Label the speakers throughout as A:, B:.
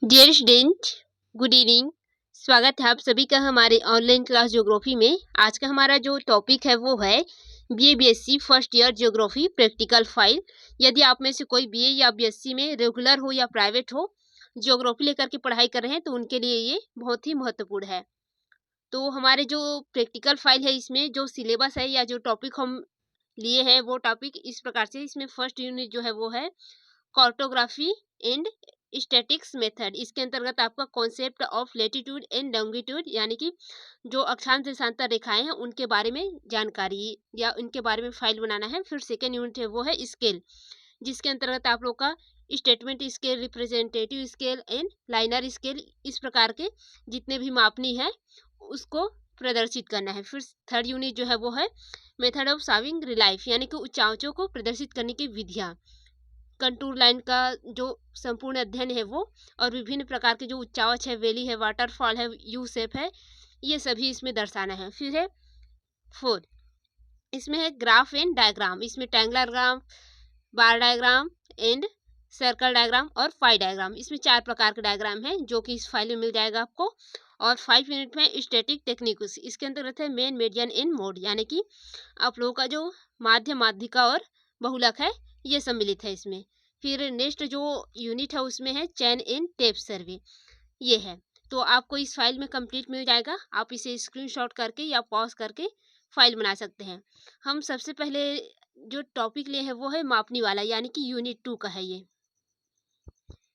A: Dear student, good evening. स्वागत है आप सभी का हमारे ऑनलाइन क्लास ज्योग्राफी में। आज का हमारा जो टॉपिक है वो है BA BSc first year geography practical file. यदि आप में से कोई बीए या बीएससी में रेगुलर हो या प्राइवेट हो, ज्योग्राफी लेकर के पढ़ाई कर रहे हैं तो उनके लिए ये बहुत ही महत्वपूर्ण है। तो हमारे जो प्रैक्टिकल फाइल है इसमें जो सिलेबस है या जो टॉपिक हम लिए हैं वो टॉपिक इस प्रकार से। इसमें फर्स्ट यूनिट जो है वो है कार्टोग्राफी एंड स्टैटिक्स मेथड। इसके अंतर्गत आपका concept of latitude and longitude यानी कि जो अक्षांश देशांतर रेखाएं हैं उनके बारे में जानकारी या उनके बारे में फाइल बनाना है। फिर सेकेंड यूनिट है वो है स्केल, जिसके अंतर्गत आप लोग का statement scale, representative scale and liner scale, इस प्रकार के जितने भी मापनी है उसको प्रदर्शित करना है। फिर थर्ड यूनिट जो है वो है मेथड ऑफ सॉल्विंग रिलाइफ यानी कि उच्चांचों को प्रदर्शित करने की विधियाँ, कंटूर लाइन का जो संपूर्ण अध्ययन है वो, और विभिन्न प्रकार के जो उच्चावच है, वैली है, वाटरफॉल है, यू शेप है, ये सभी इसमें दर्शाना है। फिर है फोर्थ, इसमें है ग्राफ एंड डायग्राम। इसमें triangular graph, bar diagram and circle diagram और पाई डायग्राम, इसमें 4 प्रकार के डायग्राम हैं जो कि इस फाइल में मिल जाएगा आपको। और 5 यूनिट में स्टैटिक टेक्निक्स, इसके अंतर्गत है मेन, मीडियन एंड मोड यानी कि आप लोगों का जो माध्य, माध्यिका और बहुलक है ये सम्मिलित है इसमें। फिर नेक्स्ट जो यूनिट है उसमें है चैन एंड टेप सर्वे, ये है। तो आपको इस फाइल में कंप्लीट मिल जाएगा, आप इसे स्क्रीनशॉट करके या पॉज करके फाइल बना सकते हैं। हम सबसे पहले जो टॉपिक लिए हैं वो है मापनी वाला यानी कि यूनिट 2 का है ये।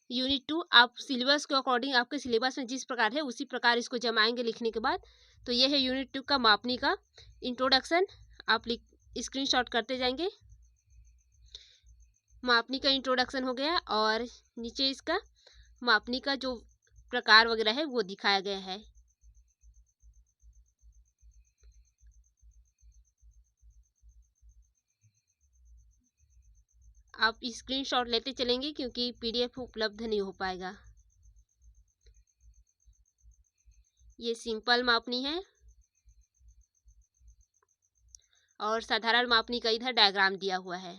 A: यूनिट 2 आप सिलेबस के अकॉर्डिंग, आपके सिलेबस में जिस प्रकार है उसी प्रकार इसको जमाएंगे लिखने के बाद। तो ये है यूनिट 2 का मापनी का इंट्रोडक्शन, आप स्क्रीनशॉट करते जाएंगे। मापनी का इंट्रोडक्शन हो गया और नीचे इसका मापनी का जो प्रकार वगैरह है वो दिखाया गया है। आप स्क्रीनशॉट लेते चलेंगे क्योंकि पीडीएफ उपलब्ध नहीं हो पाएगा। ये सिंपल मापनी है और साधारण मापनी का इधर डायग्राम दिया हुआ है।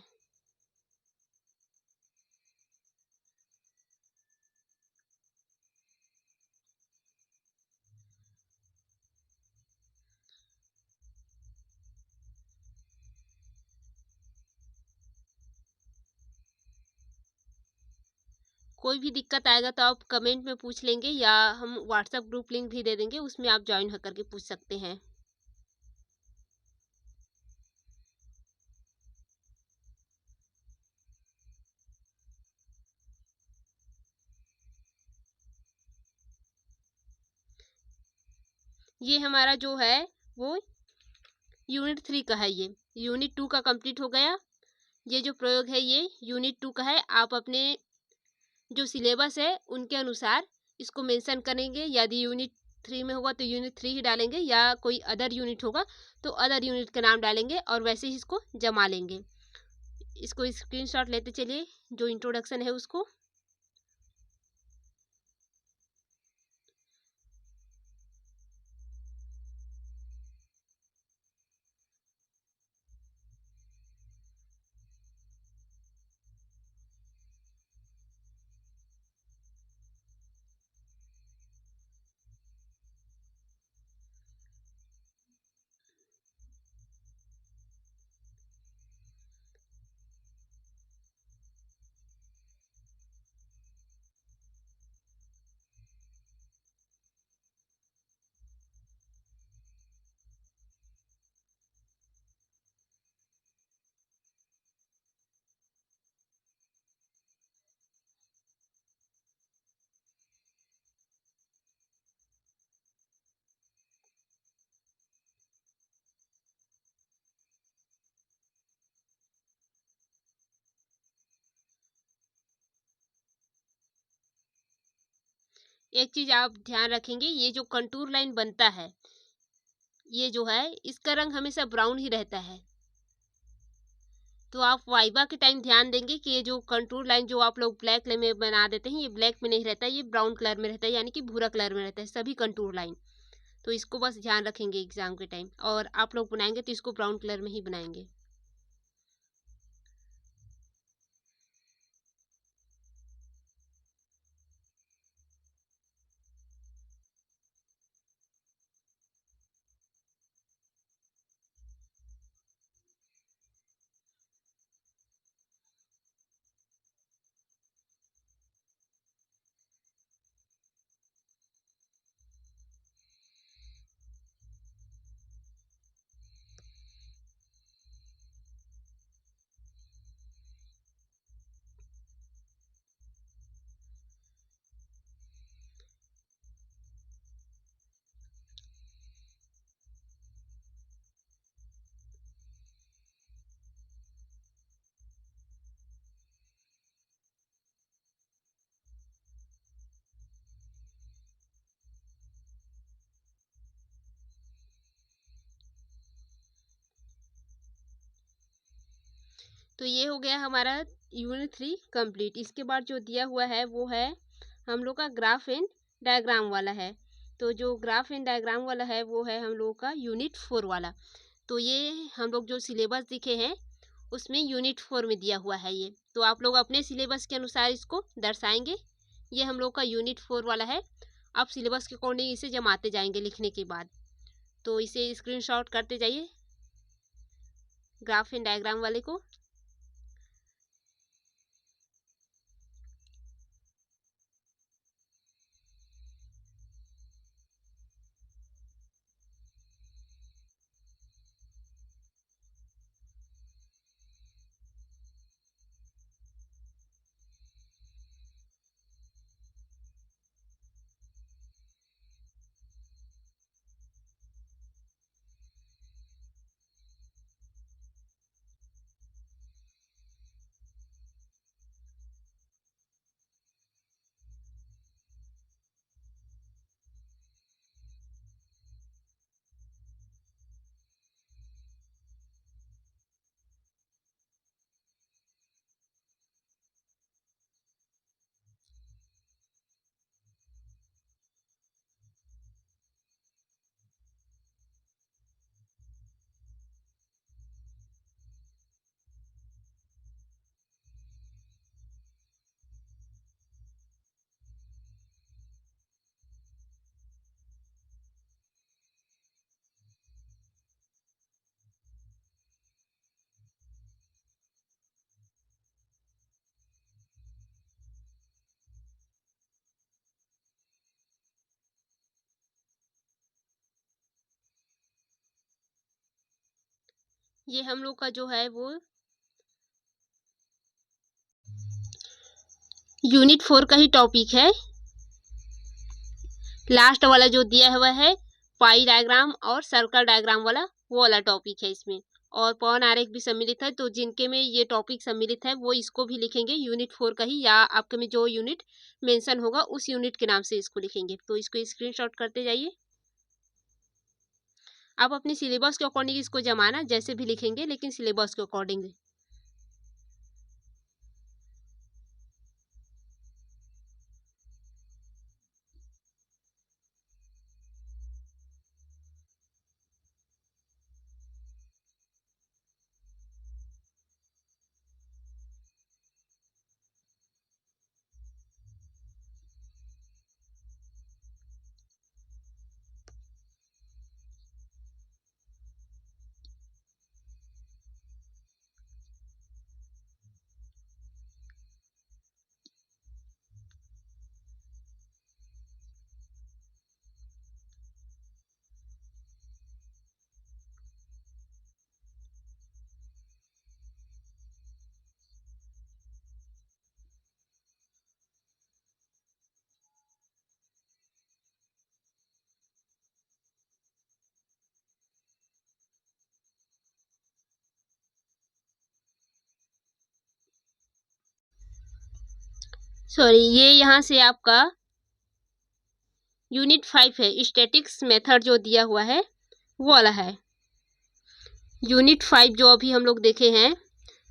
A: कोई भी दिक्कत आएगा तो आप कमेंट में पूछ लेंगे या हम व्हाट्सएप ग्रुप लिंक भी दे देंगे, उसमें आप ज्वाइन होकर के पूछ सकते हैं। ये हमारा जो है वो यूनिट 3 का है। ये यूनिट 2 का कंप्लीट हो गया। ये जो प्रयोग है ये यूनिट 2 का है। आप अपने जो सिलेबस है उनके अनुसार इसको मेंशन करेंगे। यदि यूनिट 3 में होगा तो यूनिट 3 ही डालेंगे, या कोई अदर यूनिट होगा तो अदर यूनिट का नाम डालेंगे और वैसे ही इसको जमा लेंगे। इसको स्क्रीनशॉट लेते चलिए जो इंट्रोडक्शन है उसको। एक चीज आप ध्यान रखेंगे, ये जो कंटूर लाइन बनता है ये जो है इसका रंग हमेशा ब्राउन ही रहता है। तो आप वाइवा के टाइम ध्यान देंगे कि ये जो कंटूर लाइन जो आप लोग ब्लैक कलर में बना देते हैं ये ब्लैक में नहीं रहता है, ये ब्राउन कलर में रहता है यानी कि भूरा कलर में रहता है सभी कंटूर लाइन। तो इसको बस ध्यान रखेंगे एग्जाम के टाइम, और आप लोग बनाएंगे तो इसको ब्राउन कलर में ही बनाएंगे। तो ये हो गया हमारा यूनिट 3 कंप्लीट। इसके बाद जो दिया हुआ है वो है हम लोग का ग्राफ एंड डायग्राम वाला है। तो जो ग्राफ एंड डायग्राम वाला है वो है हम लोग का यूनिट 4 वाला। तो ये हम लोग जो सिलेबस दिखे हैं उसमें यूनिट 4 में दिया हुआ है ये। तो आप लोग अपने सिलेबस के अनुसार इसको दर्शाएंगे। ये हम लोग का यूनिट 4 वाला है। आप सिलेबस के अकॉर्डिंग इसे जमाते जाएंगे लिखने के बाद। तो इसे स्क्रीनशॉट करते जाइए ग्राफ एंड डायग्राम वाले को। ये हम लोग का जो है वो यूनिट 4 का ही टॉपिक है। लास्ट वाला जो दिया हुआ है पाई डायग्राम और सर्कल डायग्राम वाला, वो वाला टॉपिक है इसमें। और पवन आरेख भी सम्मिलित है। तो जिनके में ये टॉपिक सम्मिलित है वो इसको भी लिखेंगे यूनिट 4 का ही, या आपके में जो यूनिट मेंशन होगा उस यूनिट के नाम से इसको लिखेंगे। तो इसको स्क्रीनशॉट करते जाइए। आप अपने सिलेबस के अकॉर्डिंग इसको जमाना, जैसे भी लिखेंगे लेकिन सिलेबस के अकॉर्डिंग। सॉरी, ये यहाँ से आपका यूनिट 5 है, स्टैटिक्स मेथड जो दिया हुआ है वो वाला है। यूनिट 5 जो अभी हम लोग देखे हैं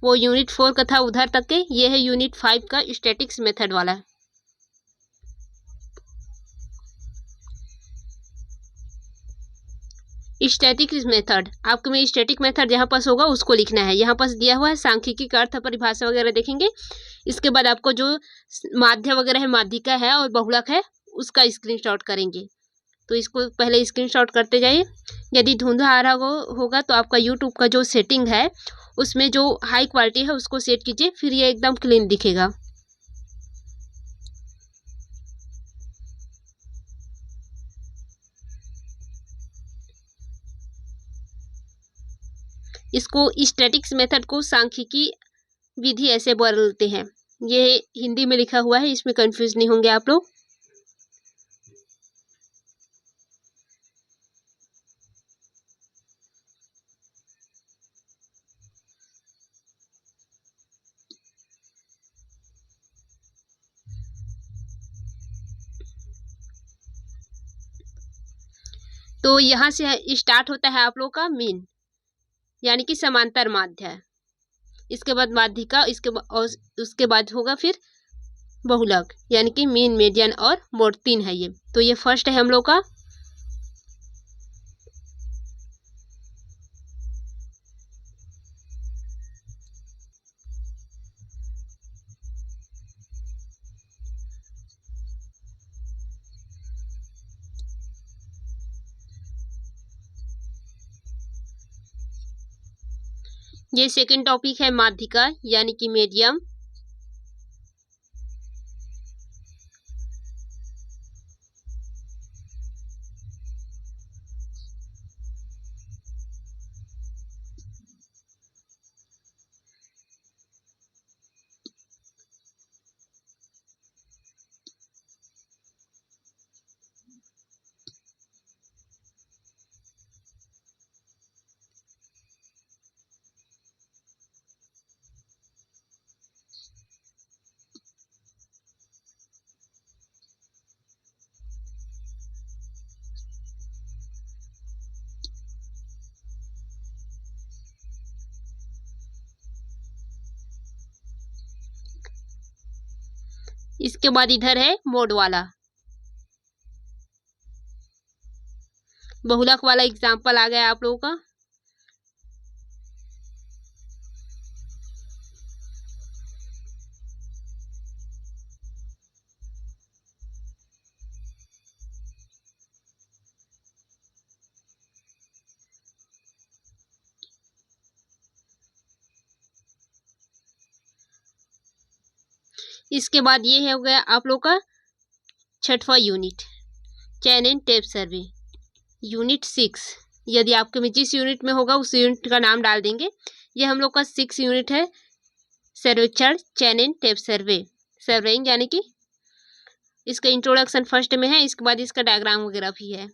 A: वो यूनिट 4 का था उधर तक के। ये है यूनिट 5 का स्टैटिक्स मेथड वाला। स्टैटिक मेथड, आपके में स्टैटिक मेथड जहाँ पास होगा उसको लिखना है। यहाँ पास दिया हुआ है सांख्यिकी का अर्थ परिभाषा वगैरह देखेंगे। इसके बाद आपको जो माध्य वगैरह है, माध्यिका है और बहुलक है, उसका स्क्रीनशॉट करेंगे। तो इसको पहले स्क्रीनशॉट करते जाइए। यदि धुंधला आ रहा होगा तो आपका यूट्यूब का जो सेटिंग है उसमें जो हाई क्वालिटी है उसको सेट कीजिए, फिर ये एकदम क्लीन दिखेगा। इसको स्टैटिक्स मेथड को सांख्यिकी विधि ऐसे बोलते हैं। ये हिंदी में लिखा हुआ है, इसमें कंफ्यूज नहीं होंगे आप लोग। तो यहाँ से स्टार्ट होता है आप लोग का मीन, यानी कि समांतर माध्य। इसके बाद माध्यिका, और उसके बाद होगा फिर बहुलक, यानी कि मीन, मीडियन और मोड, 3 है ये। तो ये फर्स्ट है हम लोग का। ये सेकंड टॉपिक है माध्यिका, यानी कि मीडियम। इसके बाद इधर है मोड वाला, बहुलक वाला एग्जाम्पल आ गया आप लोगों का। इसके बाद ये हो गया आप लोग का छठवां unit, chain and tape survey, unit 6। यदि आपके में जिस यूनिट में होगा उस यूनिट का नाम डाल देंगे। ये हम लोग का 6 यूनिट है, सर्वेक्षण, चैन एंड टेप सर्वे, सर्वेइंग, यानी कि इसका इंट्रोडक्शन फर्स्ट में है। इसके बाद इसका डायग्राम वगैरह भी है।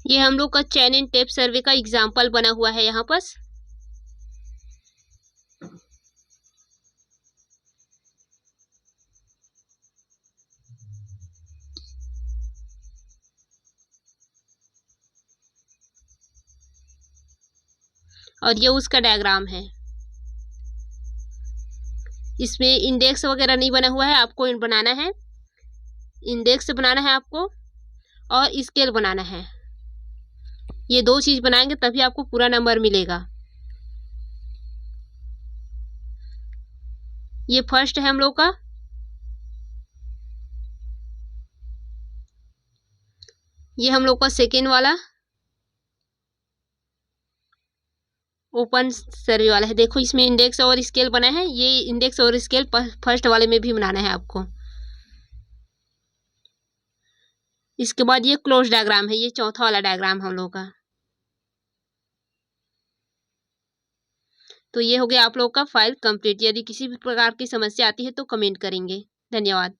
A: ये हम लोग का चैन एंड टेप सर्वे का एग्जाम्पल बना हुआ है यहाँ पर। और ये उसका डायग्राम है। इसमें इंडेक्स वगैरह नहीं बना हुआ है, आपको बनाना है। इंडेक्स बनाना है आपको और स्केल बनाना है। ये 2 चीज बनाएंगे तभी आपको पूरा नंबर मिलेगा। ये फर्स्ट है हम लोग का। ये हम लोग का सेकेंड वाला ओपन सर्वे वाला है। देखो इसमें इंडेक्स और स्केल बना है। ये इंडेक्स और स्केल फर्स्ट वाले में भी बनाना है आपको। इसके बाद ये क्लोज डायग्राम है। ये चौथा वाला डायग्राम हम लोग का। तो ये हो गया आप लोगों का फाइल कंप्लीट। यदि किसी भी प्रकार की समस्या आती है तो कमेंट करेंगे। धन्यवाद।